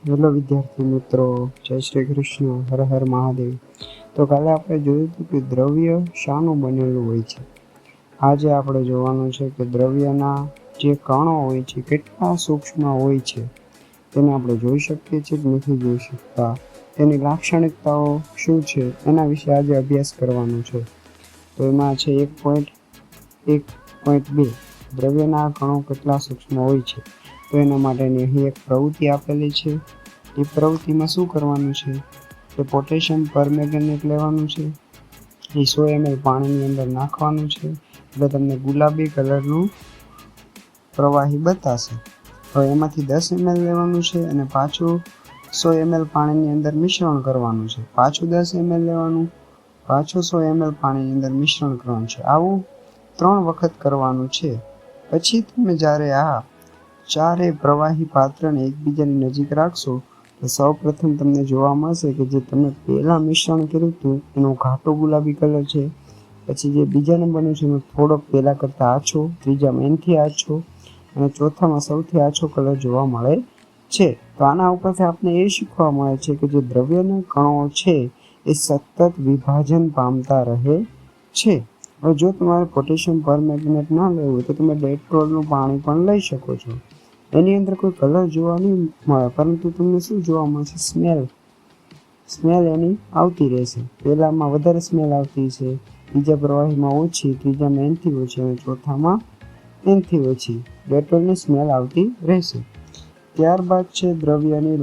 Hello વિદ્યાર્થી મિત્રો, જય શ્રી કૃષ્ણ, હર હર મહાદેવ. તો કાલે આપણે જોયું હતું કે દ્રવ્ય શાનું બનેલું હોય છે. આજે આપણે જોવાનું છે કે દ્રવ્યના જે કણો હોય છે કેટલા સૂક્ષ્મ હોય છે તેને આપણે જોઈ શકીએ છીએ કે નથી જોઈ શકતા, તેની લાક્ષણિકતાઓ શું છે એના વિશે આજે અભ્યાસ કરવાનો છે. તો એમાં છે 1.1.2 દ્રવ્યના કણો કેટલા સૂક્ષ્મ હોય છે. તો એના માટેની અહીં એક પ્રવૃત્તિ આપેલી છે. એ પ્રવૃત્તિમાં શું કરવાનું છે કે પોટેશિયમ પરમેંગનેટ લેવાનું છે. એ 100 ml પાણીની અંદર નાખવાનું છે એટલે તમને ગુલાબી કલરનું પ્રવાહી બતાશે. હવે એમાંથી 10 ml લેવાનું છે અને પાછું 100 ml પાણીની અંદર મિશ્રણ કરવાનું છે. પાછું 10 ml લેવાનું, પાછું 100 ml પાણીની અંદર મિશ્રણ કરવાનું છે. આવું 3 વખત કરવાનું છે. પછી તમે જ્યારે આ ચારેય પ્રવાહી પાત્રને એકબીજાની નજીક રાખશો તો સૌપ્રથમ તમને જોવા મળશે કે જે તમે પહેલાં મિશ્રણ કર્યું હતું એનો ઘાટો ગુલાબી કલર છે. પછી જે બીજા નંબરનું છે એનો થોડોક પહેલાં કરતાં આછો, ત્રીજામાં એનાથી આછો અને ચોથામાં સૌથી આછો કલર જોવા મળે છે. તો આના ઉપરથી આપણે એ શીખવા મળે છે કે જે દ્રવ્યના કણો છે એ સતત વિભાજન પામતા રહે છે. હવે જો તમારે પોટેશિયમ પરમેંગનેટ ના લેવું હોય તો તમે ડેટોલનું પાણી પણ લઈ શકો છો. એની અંદર કોઈ કલર જોવા નહીં મળે, પરંતુ તમને શું જોવા મળશે? સ્મેલ એની આવતી રહેશે. પહેલામાં વધારે સ્મેલ આવતી છે, બીજા પ્રવાહીમાં ઓછી, ત્રીજામાં એનથી ઓછી અને ચોથામાં એનથી ઓછી ડેટોલની સ્મેલ આવતી રહેશે. ત્યારબાદ છે દ્રવ્યની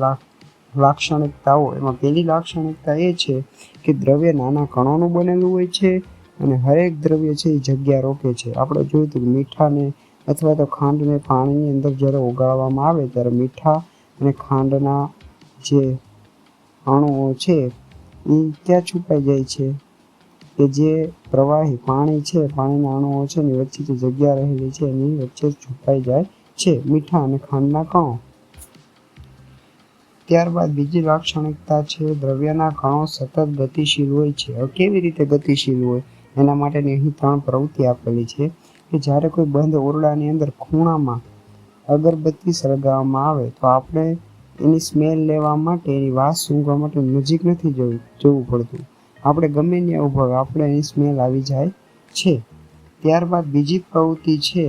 લાક્ષણિકતાઓ. એમાં પહેલી લાક્ષણિકતા એ છે કે દ્રવ્ય નાના કણોનું બનેલું હોય છે અને હરેક દ્રવ્ય છે એ જગ્યા રોકે છે. આપણે જોયું હતું મીઠાને અથવા તો ખાંડને પાણીની અંદર જ્યારે ઓગાળવામાં આવે ત્યારે મીઠા અને ખાંડના જે અણુઓ છે એ ક્યાં છુપાઈ જાય છે? કે જે પ્રવાહી પાણી છે, પાણીના અણુઓ છે એની વચ્ચે જે જગ્યા રહેલી છે એની વચ્ચે છુપાઈ જાય છે મીઠા અને ખાંડના કણો. ત્યારબાદ બીજી લાક્ષણિકતા છે દ્રવ્યના કણો સતત ગતિશીલ હોય છે. હવે કેવી રીતે ગતિશીલ હોય એના માટેની અહીં 3 પ્રવૃત્તિ આપેલી છે કે જ્યારે કોઈ બંધ ઓરડાની અંદર ખૂણામાં અગરબત્તી સળગાવવામાં આવે તો આપણે એની સ્મેલ લેવા માટે, એની વાસ સૂંઘવા માટે નજીક નથી જવું પડતું. આપણે ગમે ત્યાં ઊભા હોય આપણે એની સ્મેલ આવી જાય છે. ત્યારબાદ બીજી પ્રવૃત્તિ છે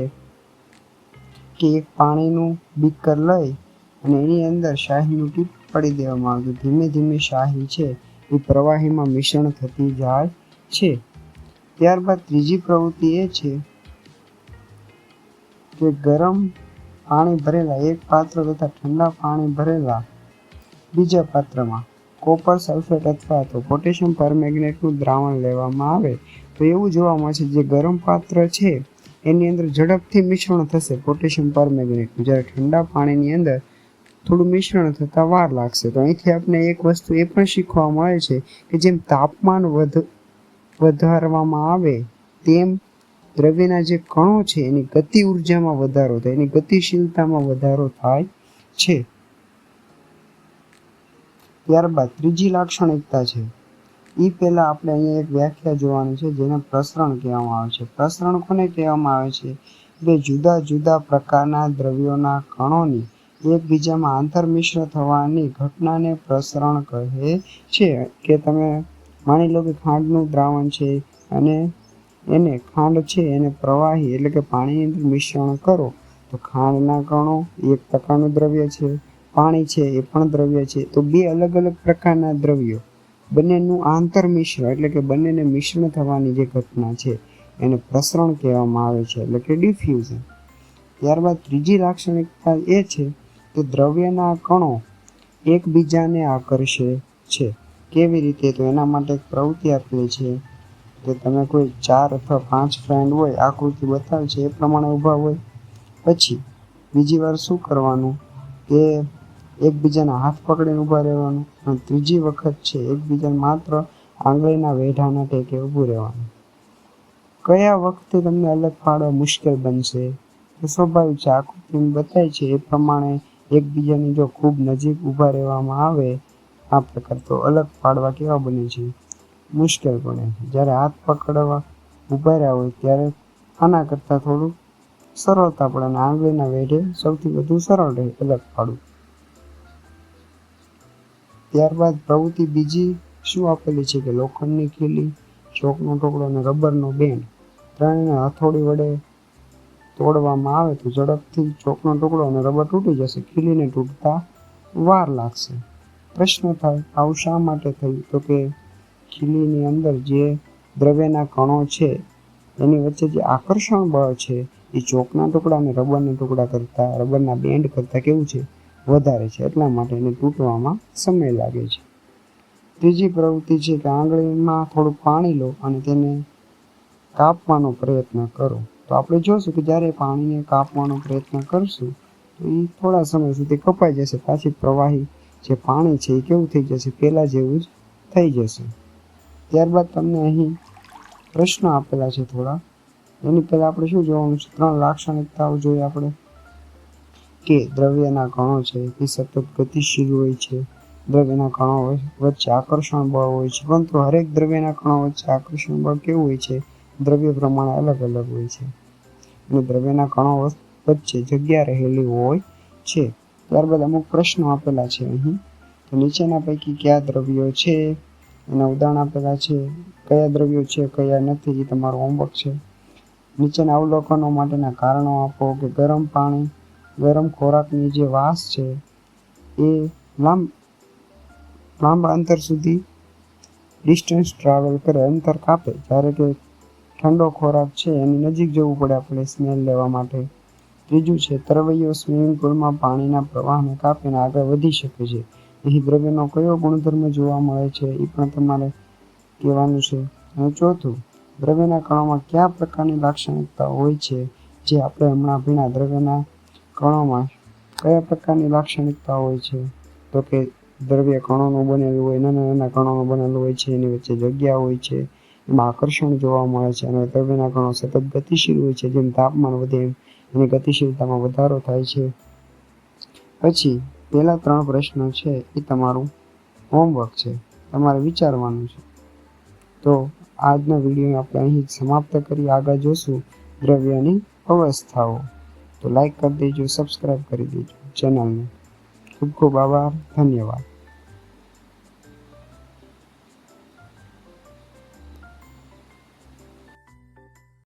કે એક પાણીનું બીકર લઈ અને એની અંદર શાહીનું ટીપ પાડી દેવામાં આવે. ધીમે ધીમે શાહી છે એ પ્રવાહીમાં મિશ્રણ થતી જાય છે. ત્યારબાદ ત્રીજી પ્રવૃત્તિ એ છે કે ગરમ પાણી ભરેલા એક પાત્ર તથા ઠંડા પાણી ભરેલા બીજા પાત્રમાં કોપર સલ્ફેટ અથવા તો પોટેશિયમ પરમેંગનેટનું દ્રાવણ લેવામાં આવે તો એવું જોવા મળશે જે ગરમ પાત્ર છે એની અંદર ઝડપથી મિશ્રણ થશે પોટેશિયમ પરમેંગનેટનું, જ્યારે ઠંડા પાણીની અંદર થોડું મિશ્રણ થતાં વાર લાગશે. તો અહીંથી આપણે એક વસ્તુ એ પણ શીખવા મળે છે કે જેમ તાપમાન વધારવામાં આવે તેમ દ્રવ્યના જે કણો છે એની ગતિ ઉર્જામાં વધારો થાય, એની ગતિશીલતામાં વધારો થાય છે. ત્યારબાદ ત્રીજી લાક્ષણિકતા છે એ પહેલાં આપણે અહીંયા એક વ્યાખ્યા જોવાની છે જેને પ્રસરણ કહેવામાં આવે છે. પ્રસરણ કોને કહેવામાં આવે છે? બે જુદા જુદા પ્રકારના દ્રવ્યોના કણોની એકબીજામાં આંતરમિશ્ર થવાની ઘટનાને પ્રસરણ કહે છે. કે તમે માની લો કે ખાંડનું દ્રાવણ છે અને એને ખાંડ છે એને પ્રવાહી એટલે કે પાણીની અંદર મિશ્રણ કરો તો ખાંડના કણો એક પ્રકારનું દ્રવ્ય છે, પાણી છે એ પણ દ્રવ્ય છે. તો બે અલગ અલગ પ્રકારના દ્રવ્યો બંનેનું આંતરમિશ્ર એટલે કે બંનેને મિશ્રણ થવાની જે ઘટના છે એને પ્રસરણ કહેવામાં આવે છે, એટલે કે ડિફ્યુઝન. ત્યારબાદ ત્રીજી લાક્ષણિકતા એ છે કે દ્રવ્યના કણો એકબીજાને આકર્ષે છે. કેવી રીતે? તો એના માટે એક પ્રવૃત્તિ આપેલી છે કે તમે કોઈ 4 અથવા 5 ફ્રેન્ડ હોય, આકૃતિ બતાવે છે એ પ્રમાણે ઊભા હોય. પછી બીજી વાર શું કરવાનું કે એકબીજાના હાથ પકડીને ઊભા રહેવાનું અને ત્રીજી વખત છે એકબીજાને માત્ર આંગળીના વેઢાના ટેકે ઊભું રહેવાનું. કયા વખતે તમને અલગ પાડવા મુશ્કેલ બનશે? તો સ્વાભાવિક છે, આકૃતિમાં બતાય છે એ પ્રમાણે એકબીજાની જો ખૂબ નજીક ઊભા રહેવામાં આવે આ પ્રકાર તો અલગ પાડવા કેવા બને છે? મુશ્કેલ બને. જ્યારે હાથ પકડવા ઊભા રહ્યા હોય ત્યારે આના કરતાં થોડું સરળતા પડે અને આંગળીના વેઢે સૌથી વધુ સરળ રહે અલગ પાડવું. ત્યારબાદ પ્રવૃત્તિ બીજી શું આપેલી છે કે લોખંડની ખીલી, ચોકનો ટુકડો અને રબરનો બેન્ડ ત્રણેયને હથોડી વડે તોડવામાં આવે તો ઝડપથી ચોકનો ટુકડો અને રબર તૂટી જશે. ખીલીને તૂટતા વાર લાગશે. પ્રશ્ન થાય, આવું શા માટે થયું? તો કે ખીલીની અંદર જે દ્રવ્યના કણો છે એની વચ્ચે જે આકર્ષણ બળ છે એ ચોકના ટુકડા અને રબરના બેન્ડ કરતાં કેવું છે? વધારે છે. એટલા માટે એને તૂટવામાં સમય લાગે છે. ત્રીજી પ્રવૃત્તિ છે કે આંગળીમાં થોડું પાણી લો અને તેને કાપવાનો પ્રયત્ન કરો. તો આપણે જોશું કે જ્યારે પાણીને કાપવાનો પ્રયત્ન કરશું તો એ થોડા સમય સુધી કપાઈ જશે. પાછી પ્રવાહી જે પાણી છે એ કેવું થઈ જશે? પહેલાં જેવું જ થઈ જશે. ત્યારબાદ તમને અહીં પ્રશ્નો આપેલા છે થોડા. એની પહેલાં આપણે શું જોવાનું છે? 3 લાક્ષણિકતાઓ જોઈએ આપણે કે દ્રવ્યના કણો છે એ સતત ગતિશીલ હોય છે. દ્રવ્યના કણો વચ્ચે આકર્ષણ બળ હોય છે, પરંતુ હરેક દ્રવ્યના કણો વચ્ચે આકર્ષણ બળ કેવું હોય છે? દ્રવ્ય પ્રમાણે અલગ અલગ હોય છે અને દ્રવ્યના કણો વચ્ચે જગ્યા રહેલી હોય છે. ત્યારબાદ અમુક પ્રશ્નો આપેલા છે અહીં. તો નીચેના પૈકી કયા દ્રવ્યો છે એના ઉદાહરણ આપેલા છે. કયા દ્રવ્યો છે કયા નથી એ તમારું હોમવર્ક છે. નીચેના અવલોકનો માટેના કારણો આપો કે ગરમ ખોરાકની જે વાસ છે એ લાંબા અંતર સુધી ડિસ્ટન્સ ટ્રાવેલ કરે, અંતર કાપે, જ્યારે કે ઠંડો ખોરાક છે એની નજીક જવું પડે આપણે સ્મેલ લેવા માટે. ત્રીજું છે તરવૈયો સ્વિમિંગ પુલમાં પાણીના પ્રવાહને કાપીને આગળ વધી શકે છે. અહીં દ્રવ્યનો કયો ગુણધર્મ જોવા મળે છે એ પણ તમારે કહેવાનું છે. અને ચોથું, દ્રવ્યના કણોમાં કયા પ્રકારની લાક્ષણિકતાઓ હોય છે જે આપણે હમણાં ભણ્યા? દ્રવ્યના કણોમાં કયા પ્રકારની લાક્ષણિકતાઓ હોય છે? તો કે દ્રવ્ય કણોનું બનેલું હોય, નાના નાના કણોનું બનેલું હોય છે, એની વચ્ચે જગ્યા હોય છે, એમાં આકર્ષણ જોવા મળે છે અને દ્રવ્યના કણો સતત ગતિશીલ હોય છે. જેમ તાપમાન વધે એમ એની ગતિશીલતામાં વધારો થાય છે. પછી પહેલા 3 પ્રશ્નો છે એ તમારું હોમવર્ક છે, તમારે વિચારવાનું છે. તો આજના વિડીયો આપણે અહીં સમાપ્ત કરી. આગળ જોશું દ્રવ્યની અવસ્થાઓ. તો લાઈક કરી દેજો, સબસ્ક્રાઈબ કરી દેજો ચેનલને. ખૂબ ખૂબ આભાર, ધન્યવાદ.